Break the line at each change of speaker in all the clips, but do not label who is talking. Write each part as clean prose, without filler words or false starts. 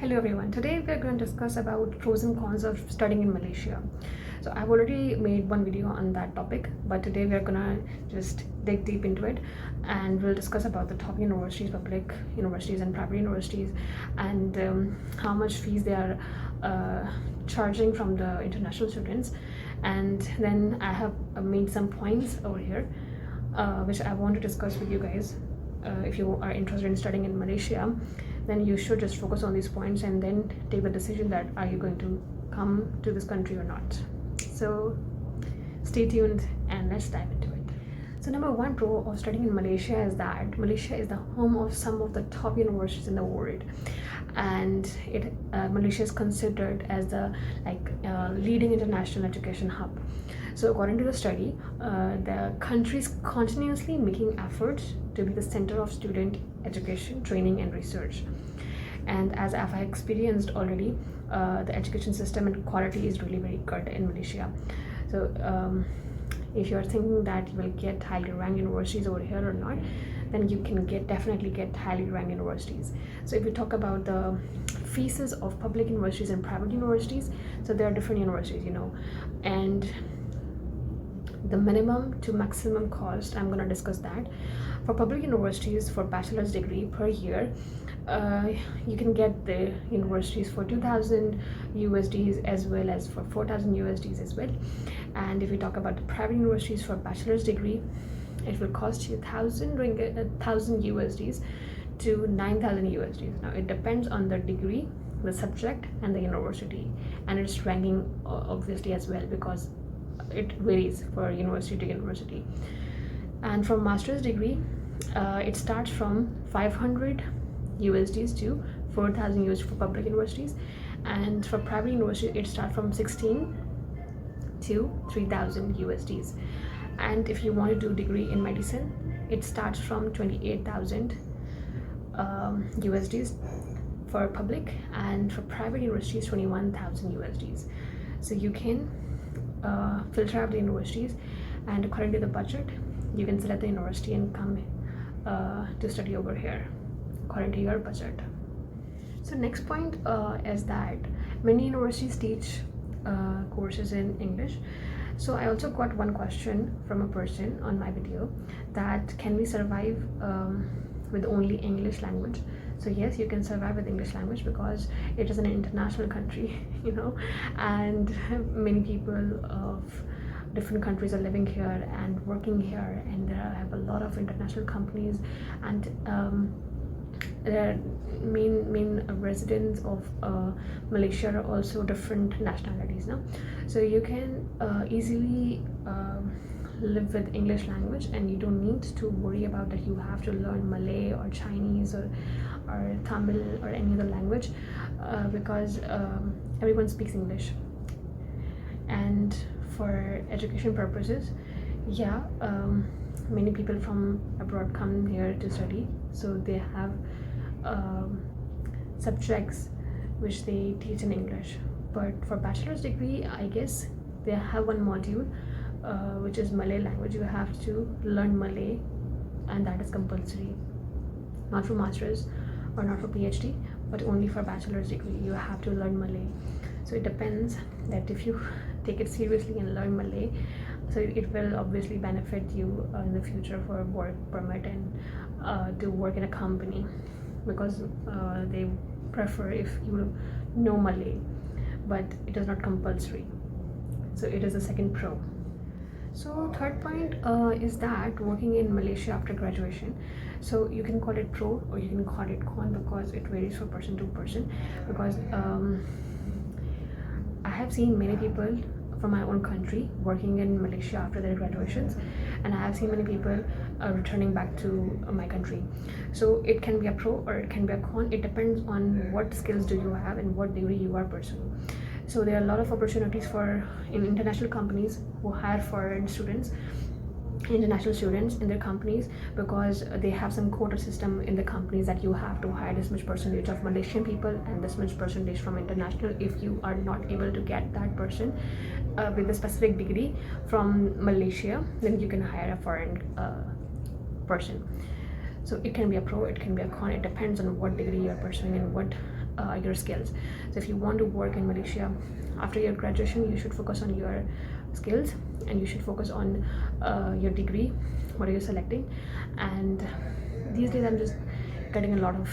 Hello everyone. Today we are going to discuss about pros and cons of studying in Malaysia. So I've already made one video on that topic, but today we are gonna just dig deep into it, and we'll discuss about the top universities, public universities and private universities, and how much fees they are charging from the international students. And then I have made some points over here which I want to discuss with you guys. If you are interested in studying in Malaysia, then you should just focus on these points and then take the decision that are you going to come to this country or not. So stay tuned and let's dive into it. So number one pro of studying in Malaysia is that Malaysia is the home of some of the top universities in the world, and Malaysia is considered as the leading international education hub. So according to the study, the country is continuously making efforts to be the center of student education, training and research. And as I've experienced already, the education system and quality is really very good in Malaysia. So if you're thinking that you will get highly ranked universities over here or not, then you can definitely get highly ranked universities. So if we talk about the fees of public universities and private universities, so there are different universities, and the minimum to maximum cost, I'm going to discuss that. For public universities, for bachelor's degree per year, you can get the universities for 2,000 USDs as well as for 4,000 USDs as well. And if we talk about the private universities for bachelor's degree, it will cost you 1,000 USDs to 9,000 USDs. Now it depends on the degree, the subject and the university, and its ranking obviously as well, because it varies for university to university. And for master's degree, it starts from 500 USDs to 4,000 USD for public universities, and for private universities it starts from 16 to 3,000 USDs. And if you want to do degree in medicine, it starts from 28,000 USDs for public, and for private universities 21,000 USDs. So you can filter out the universities, and according to the budget you can select the university and come to study over here according to your budget. So next point is that many universities teach courses in English. So I also got one question from a person on my video, that can we survive with only English language? So yes, you can survive with English language because it is an international country, and many people of different countries are living here and working here, and there have a lot of international companies, and there are main residents of Malaysia are also different nationalities now. So you can easily live with English language, and you don't need to worry about that you have to learn Malay or Chinese or Tamil or any other language, because everyone speaks English. And for education purposes, many people from abroad come here to study, so they have subjects which they teach in English. But for bachelor's degree, I guess they have one module which is Malay language. You have to learn Malay, and that is compulsory, not for master's or not for PhD, but only for bachelor's degree you have to learn Malay. So it depends that if you take it seriously and learn Malay, so it will obviously benefit you in the future for work permit and to work in a company, because they prefer if you know Malay, but it is not compulsory. So it is the second pro. So third point is that working in Malaysia after graduation, so you can call it pro or you can call it con, because it varies from person to person. Because I have seen many people from my own country working in Malaysia after their graduations, and I have seen many people returning back to my country. So it can be a pro or it can be a con. It depends on what skills do you have and what degree you are pursuing. So there are a lot of opportunities in international companies who hire foreign students, international students in their companies, because they have some quota system in the companies that you have to hire this much percentage of Malaysian people and this much percentage from international. If you are not able to get that person with a specific degree from Malaysia, then you can hire a foreign person. So it can be a pro, it can be a con, it depends on what degree you're pursuing and what your skills. So if you want to work in Malaysia after your graduation, you should focus on your skills and you should focus on your degree, what are you selecting. And these days I'm just getting a lot of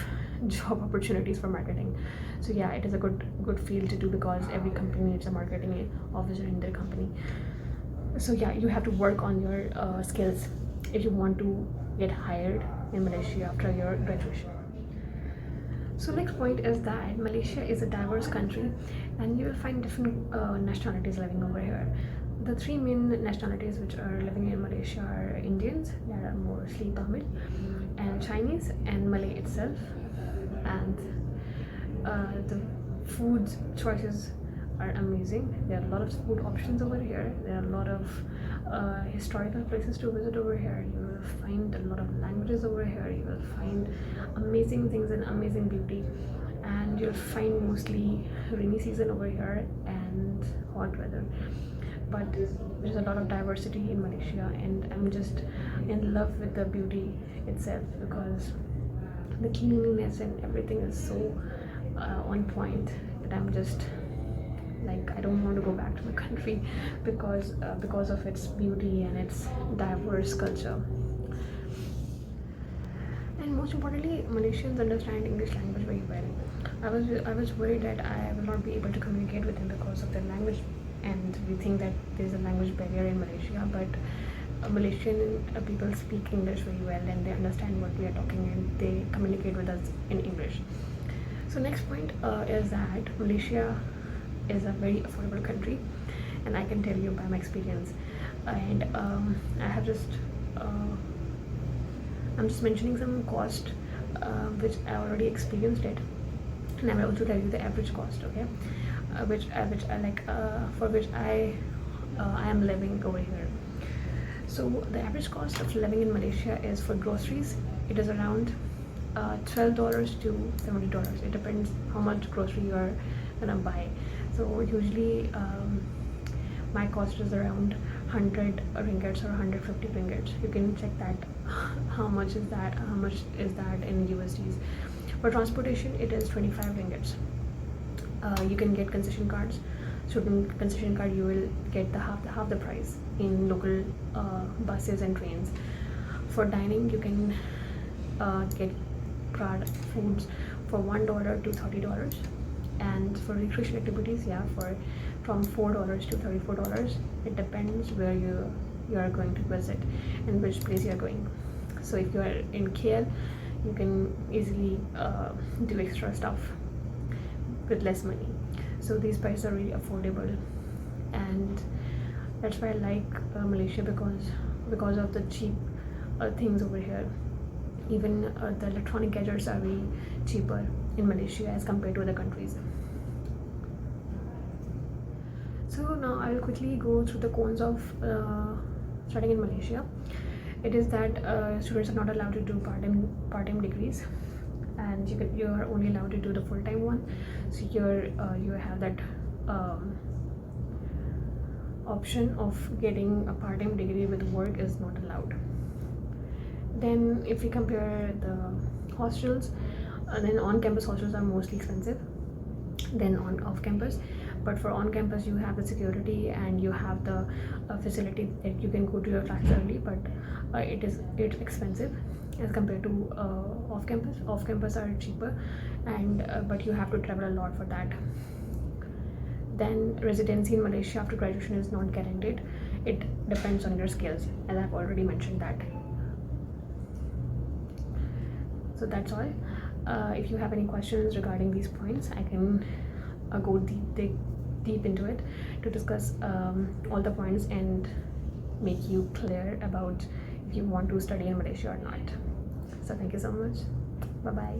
job opportunities for marketing. So yeah, it is a good field to do because every company needs a marketing officer in their company. So yeah, you have to work on your skills if you want to get hired in Malaysia after your graduation. So next point is that Malaysia is a diverse country and you will find different nationalities living over here. The three main nationalities which are living in Malaysia are Indians, that are mostly Tamil, and Chinese, and Malay itself. And the food choices are amazing. There are a lot of food options over here. There are a lot of historical places to visit over here. You will find a lot of languages over here. You will find amazing things and amazing beauty, and you'll find mostly rainy season over here and hot weather. But there's a lot of diversity in Malaysia, and I'm just in love with the beauty itself because the cleanliness and everything is so on point that I'm just like, I don't want to go back to my country because of its beauty and its diverse culture. And most importantly, Malaysians understand English language very well. I was worried that I will not be able to communicate with them because of their language, and we think that there's a language barrier in Malaysia, but Malaysian people speak English very well and they understand what we are talking and they communicate with us in English. So next point is that Malaysia is a very affordable country, and I can tell you by my experience. And I have just I'm just mentioning some cost which I already experienced it, and I will also tell you the average cost, okay, which I like for which I am living over here. So the average cost of living in Malaysia is, for groceries, it is around $12 to $70. It depends how much grocery you are gonna buy. So usually my cost is around 100 ringgits or 150 ringgits. You can check that. How much is that in USDs. For transportation, it is 25 ringgits. You can get concession cards. Certain concession card you will get the half the price in local buses and trains. For dining, you can get foods for $1 to $30, and for recreation activities, yeah, from $4 to $34. It depends where you are going to visit and which place you are going. So if you are in KL, you can easily do extra stuff with less money. So these prices are really affordable, and that's why I like Malaysia, because of the cheap things over here. Even the electronic gadgets are really cheaper in Malaysia as compared to other countries. So now I will quickly go through the cons of studying in Malaysia. It is that students are not allowed to do part-time degrees, and you are only allowed to do the full-time one. So you have that option of getting a part-time degree with work is not allowed. Then if we compare the hostels, then on-campus hostels are mostly expensive than off-campus. But for on-campus, you have the security and you have the facility that you can go to your classes early, but it's expensive as compared to off-campus. Off-campus are cheaper, and but you have to travel a lot for that. Then residency in Malaysia after graduation is not guaranteed. It depends on your skills, as I've already mentioned that. So that's all. If you have any questions regarding these points, I can go deep into it to discuss all the points and make you clear about if you want to study in Malaysia or not. So thank you so much. Bye bye.